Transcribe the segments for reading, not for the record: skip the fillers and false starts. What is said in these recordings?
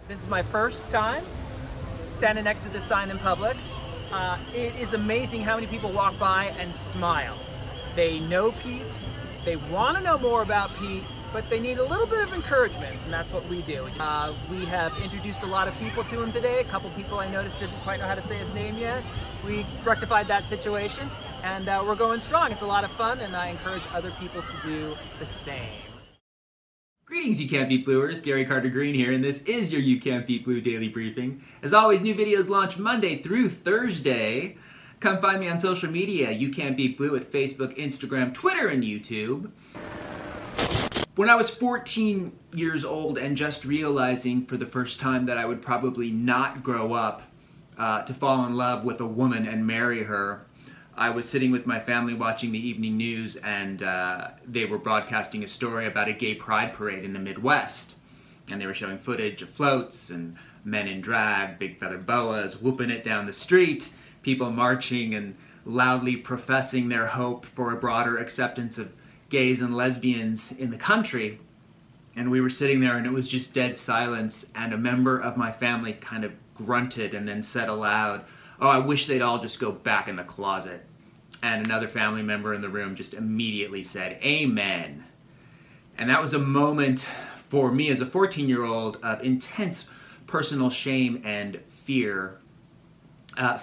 This is my first time standing next to this sign in public. It is amazing how many people walk by and smile. They know Pete, they want to know more about Pete, but they need a little bit of encouragement, and that's what we do. We have introduced a lot of people to him today. A couple people I noticed didn't quite know how to say his name yet. We rectified that situation, and we're going strong. It's a lot of fun, and I encourage other people to do the same. Greetings, You Can't Beat Bluers. Gary Carter Green here, and this is your You Can't Beat Blue Daily Briefing. As always, new videos launch Monday through Thursday. Come find me on social media, You Can't Beat Blue at Facebook, Instagram, Twitter, and YouTube. When I was 14 years old and just realizing for the first time that I would probably not grow up to fall in love with a woman and marry her, I was sitting with my family watching the evening news, and they were broadcasting a story about a gay pride parade in the Midwest. And they were showing footage of floats and men in drag, big feather boas, whooping it down the street, people marching and loudly professing their hope for a broader acceptance of gays and lesbians in the country. And we were sitting there and it was just dead silence, and a member of my family kind of grunted and then said aloud, "Oh, I wish they'd all just go back in the closet." And another family member in the room just immediately said, "Amen." And that was a moment for me as a 14-year-old of intense personal shame and fear,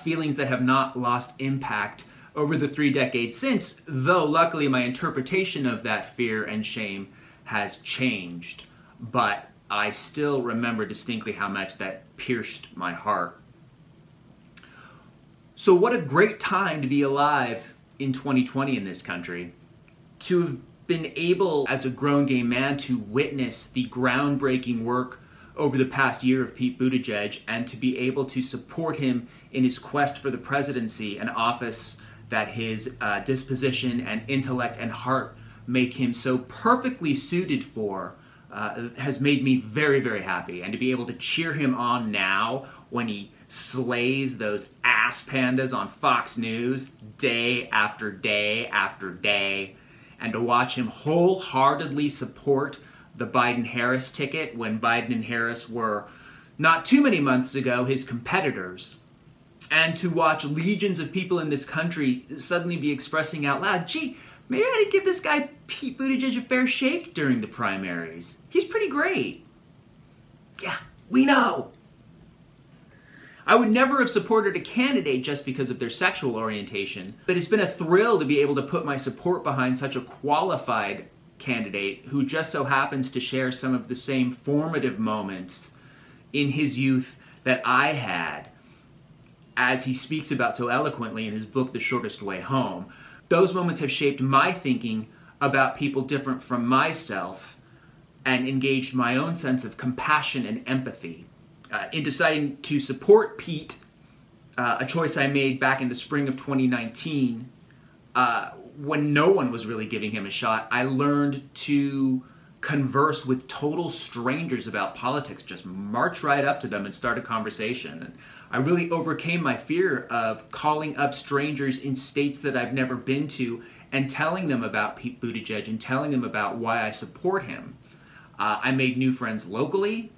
feelings that have not lost impact over the 3 decades since, though luckily my interpretation of that fear and shame has changed. But I still remember distinctly how much that pierced my heart. So what a great time to be alive in 2020 in this country. To have been able, as a grown gay man, to witness the groundbreaking work over the past year of Pete Buttigieg, and to be able to support him in his quest for the presidency, an office that his disposition and intellect and heart make him so perfectly suited for, has made me very, very happy. And to be able to cheer him on now when he slays those ass pandas on Fox News day after day after day, and to watch him wholeheartedly support the Biden-Harris ticket when Biden and Harris were, not too many months ago, his competitors, and to watch legions of people in this country suddenly be expressing out loud, "Gee, maybe I did give this guy Pete Buttigieg a fair shake during the primaries. He's pretty great." Yeah, we know. I would never have supported a candidate just because of their sexual orientation, but it's been a thrill to be able to put my support behind such a qualified candidate who just so happens to share some of the same formative moments in his youth that I had, as he speaks about so eloquently in his book, The Shortest Way Home. Those moments have shaped my thinking about people different from myself and engaged my own sense of compassion and empathy. In deciding to support Pete, a choice I made back in the spring of 2019, when no one was really giving him a shot, I learned to converse with total strangers about politics, just march right up to them and start a conversation. And I really overcame my fear of calling up strangers in states that I've never been to and telling them about Pete Buttigieg and telling them about why I support him. I made new friends locally,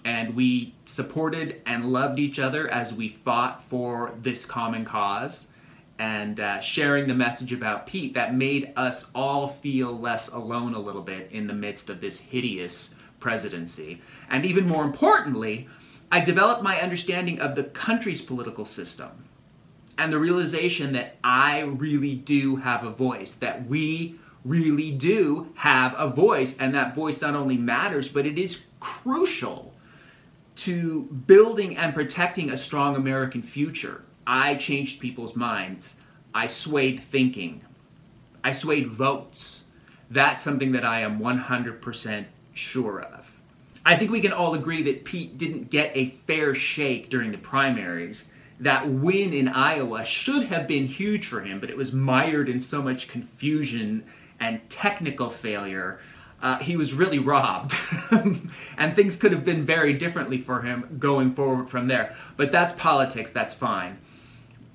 and we supported and loved each other as we fought for this common cause, and sharing the message about Pete that made us all feel less alone a little bit in the midst of this hideous presidency. And even more importantly, I developed my understanding of the country's political system and the realization that I really do have a voice, that we really do have a voice, and that voice not only matters, but it is crucial to building and protecting a strong American future. I changed people's minds. I swayed thinking. I swayed votes. That's something that I am 100% sure of. I think we can all agree that Pete didn't get a fair shake during the primaries. That win in Iowa should have been huge for him, but it was mired in so much confusion and technical failure. He was really robbed. And things could have been very differently for him going forward from there. But that's politics, that's fine.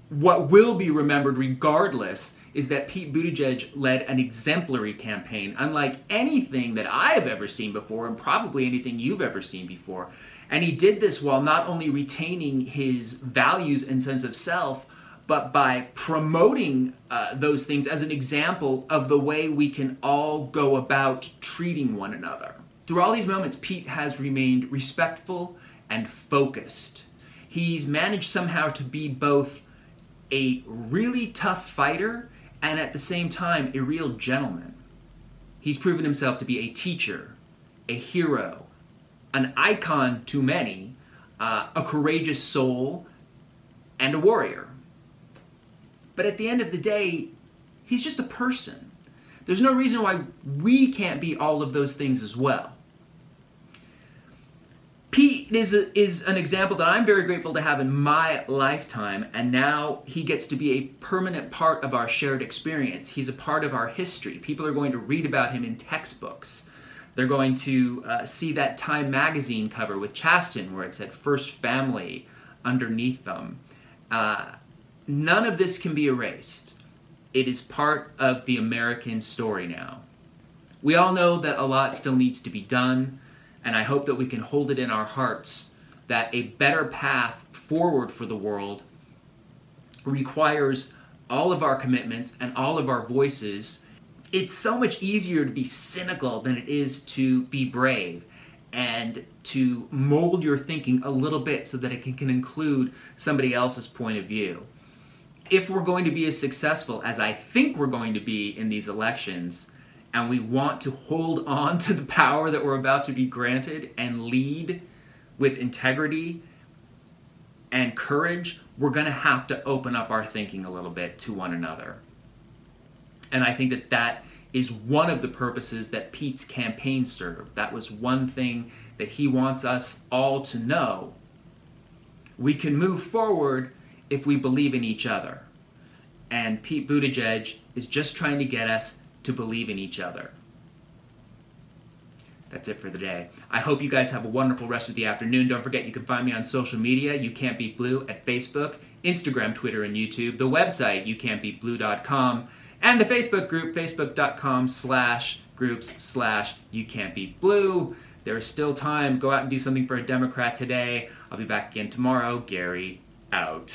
What will be remembered regardless is that Pete Buttigieg led an exemplary campaign, unlike anything that I have ever seen before, and probably anything you've ever seen before. And he did this while not only retaining his values and sense of self, but by promoting those things as an example of the way we can all go about treating one another. Through all these moments, Pete has remained respectful and focused. He's managed somehow to be both a really tough fighter and at the same time a real gentleman. He's proven himself to be a teacher, a hero, an icon to many, a courageous soul, and a warrior. But at the end of the day, he's just a person. There's no reason why we can't be all of those things as well. Pete is an example that I'm very grateful to have in my lifetime, and now he gets to be a permanent part of our shared experience. He's a part of our history. People are going to read about him in textbooks. They're going to see that Time magazine cover with Chasten where it said First Family underneath them. None of this can be erased. It is part of the American story now. We all know that a lot still needs to be done, and I hope that we can hold it in our hearts that a better path forward for the world requires all of our commitments and all of our voices. It's so much easier to be cynical than it is to be brave and to mold your thinking a little bit so that it can include somebody else's point of view. If we're going to be as successful as I think we're going to be in these elections, and we want to hold on to the power that we're about to be granted and lead with integrity and courage, we're going to have to open up our thinking a little bit to one another. And I think that that is one of the purposes that Pete's campaign served. That was one thing that he wants us all to know. We can move forward if we believe in each other. And Pete Buttigieg is just trying to get us to believe in each other. That's it for the day. I hope you guys have a wonderful rest of the afternoon. Don't forget you can find me on social media, You Can't Beat Blue, at Facebook, Instagram, Twitter, and YouTube, the website, youcan'tbeatblue.com, and the Facebook group, facebook.com/groups/YouCan'tBeatBlue. There is still time. Go out and do something for a Democrat today. I'll be back again tomorrow. Gary, out.